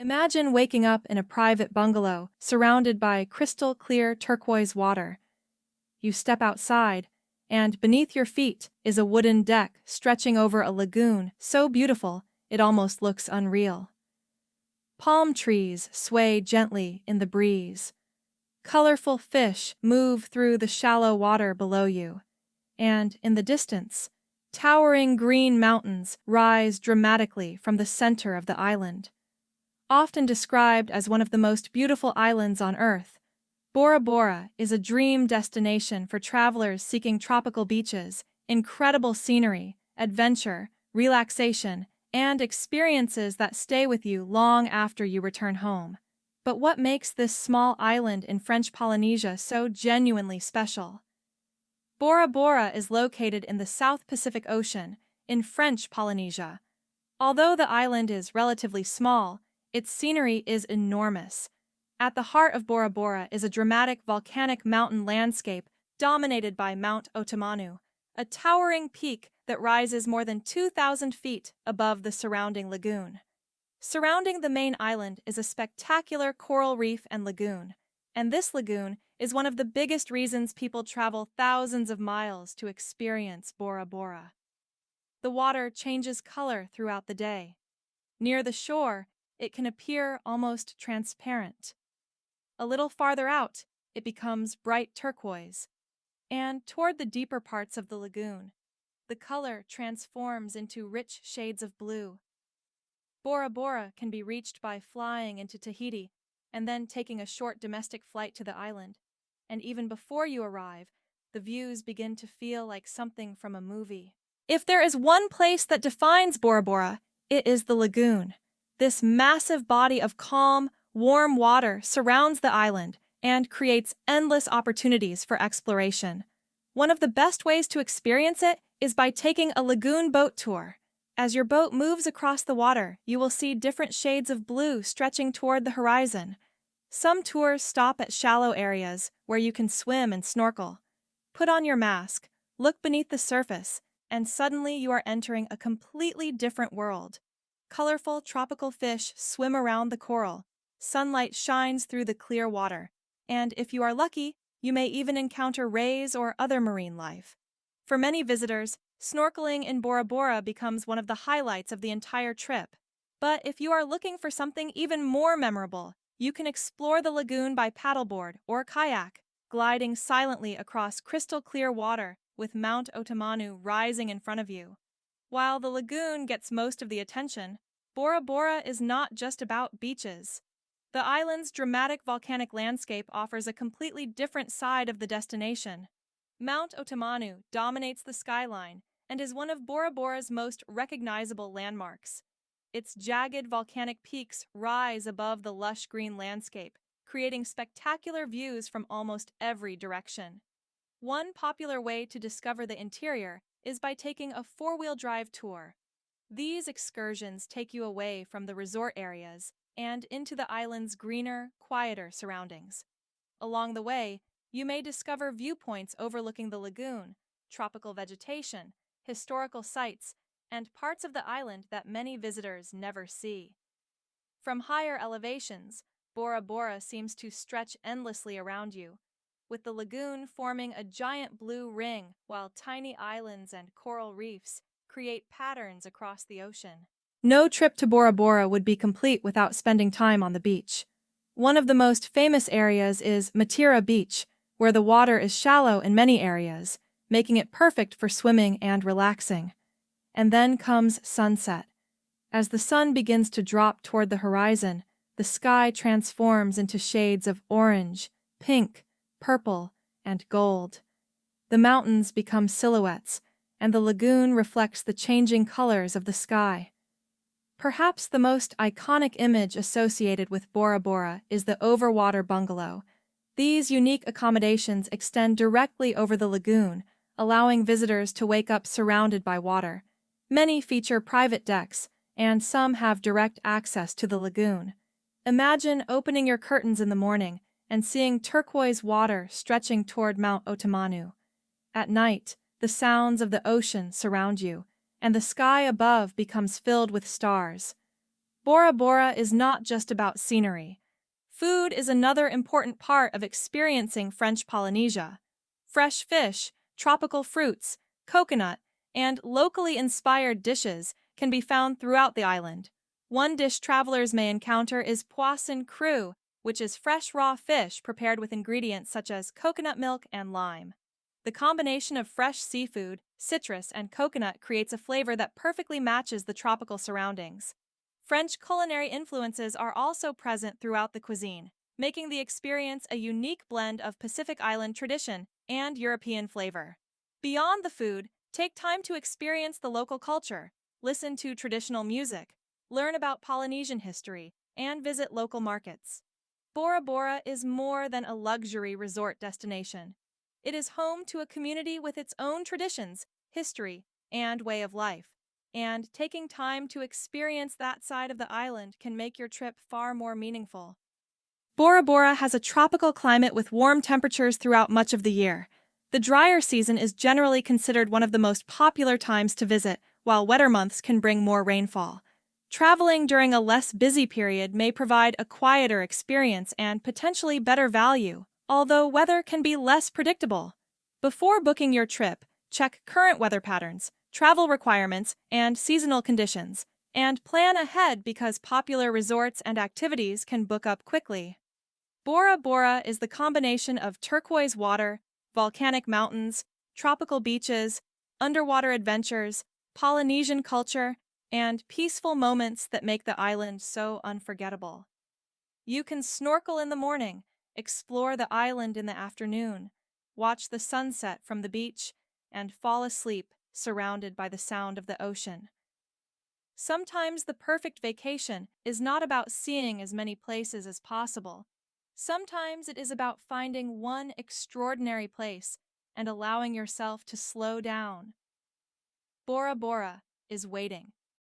Imagine waking up in a private bungalow surrounded by crystal clear turquoise water. You step outside, and beneath your feet is a wooden deck stretching over a lagoon so beautiful it almost looks unreal. Palm trees sway gently in the breeze. Colorful fish move through the shallow water below you, and in the distance, towering green mountains rise dramatically from the center of the island. Often described as one of the most beautiful islands on Earth, Bora Bora is a dream destination for travelers seeking tropical beaches, incredible scenery, adventure, relaxation, and experiences that stay with you long after you return home. But what makes this small island in French Polynesia so genuinely special? Bora Bora is located in the South Pacific Ocean, in French Polynesia. Although the island is relatively small, its scenery is enormous. At the heart of Bora Bora is a dramatic volcanic mountain landscape dominated by Mount Otomanu, a towering peak that rises more than 2,000 feet above the surrounding lagoon. Surrounding the main island is a spectacular coral reef and lagoon, and this lagoon is one of the biggest reasons people travel thousands of miles to experience Bora Bora. The water changes color throughout the day. Near the shore, it can appear almost transparent. A little farther out, it becomes bright turquoise, and toward the deeper parts of the lagoon, the color transforms into rich shades of blue. Bora Bora can be reached by flying into Tahiti and then taking a short domestic flight to the island, and even before you arrive, the views begin to feel like something from a movie. If there is one place that defines Bora Bora, it is the lagoon. This massive body of calm, warm water surrounds the island and creates endless opportunities for exploration. One of the best ways to experience it is by taking a lagoon boat tour. As your boat moves across the water, you will see different shades of blue stretching toward the horizon. Some tours stop at shallow areas where you can swim and snorkel. Put on your mask, look beneath the surface, and suddenly you are entering a completely different world. Colorful tropical fish swim around the coral, sunlight shines through the clear water, and if you are lucky, you may even encounter rays or other marine life. For many visitors, snorkeling in Bora Bora becomes one of the highlights of the entire trip. But if you are looking for something even more memorable, you can explore the lagoon by paddleboard or kayak, gliding silently across crystal clear water with Mount Otomanu rising in front of you. While the lagoon gets most of the attention, Bora Bora is not just about beaches. The island's dramatic volcanic landscape offers a completely different side of the destination. Mount Otomanu dominates the skyline and is one of Bora Bora's most recognizable landmarks. Its jagged volcanic peaks rise above the lush green landscape, creating spectacular views from almost every direction. One popular way to discover the interior is by taking a four-wheel drive tour. These excursions take you away from the resort areas and into the island's greener, quieter surroundings. Along the way, you may discover viewpoints overlooking the lagoon, tropical vegetation, historical sites, and parts of the island that many visitors never see. From higher elevations, Bora Bora seems to stretch endlessly around you, with the lagoon forming a giant blue ring while tiny islands and coral reefs create patterns across the ocean. No trip to Bora Bora would be complete without spending time on the beach. One of the most famous areas is Matira Beach, where the water is shallow in many areas, making it perfect for swimming and relaxing. And then comes sunset. As the sun begins to drop toward the horizon, the sky transforms into shades of orange, pink, purple, and gold. The mountains become silhouettes, and the lagoon reflects the changing colors of the sky. Perhaps the most iconic image associated with Bora Bora is the overwater bungalow. These unique accommodations extend directly over the lagoon, allowing visitors to wake up surrounded by water. Many feature private decks, and some have direct access to the lagoon. Imagine opening your curtains in the morning and seeing turquoise water stretching toward Mount Otomanu. At night, the sounds of the ocean surround you, and the sky above becomes filled with stars. Bora Bora is not just about scenery. Food is another important part of experiencing French Polynesia. Fresh fish, tropical fruits, coconut, and locally inspired dishes can be found throughout the island. One dish travelers may encounter is poisson cru, which is fresh raw fish prepared with ingredients such as coconut milk and lime. The combination of fresh seafood, citrus, and coconut creates a flavor that perfectly matches the tropical surroundings. French culinary influences are also present throughout the cuisine, making the experience a unique blend of Pacific Island tradition and European flavor. Beyond the food, take time to experience the local culture, listen to traditional music, learn about Polynesian history, and visit local markets. Bora Bora is more than a luxury resort destination. It is home to a community with its own traditions, history, and way of life. And taking time to experience that side of the island can make your trip far more meaningful. Bora Bora has a tropical climate with warm temperatures throughout much of the year. The drier season is generally considered one of the most popular times to visit, while wetter months can bring more rainfall. Traveling during a less busy period may provide a quieter experience and potentially better value, although weather can be less predictable. Before booking your trip, check current weather patterns, travel requirements, and seasonal conditions, and plan ahead because popular resorts and activities can book up quickly. Bora Bora is the combination of turquoise water, volcanic mountains, tropical beaches, underwater adventures, Polynesian culture, and peaceful moments that make the island so unforgettable. You can snorkel in the morning, explore the island in the afternoon, watch the sunset from the beach, and fall asleep surrounded by the sound of the ocean. Sometimes the perfect vacation is not about seeing as many places as possible. Sometimes it is about finding one extraordinary place and allowing yourself to slow down. Bora Bora is waiting.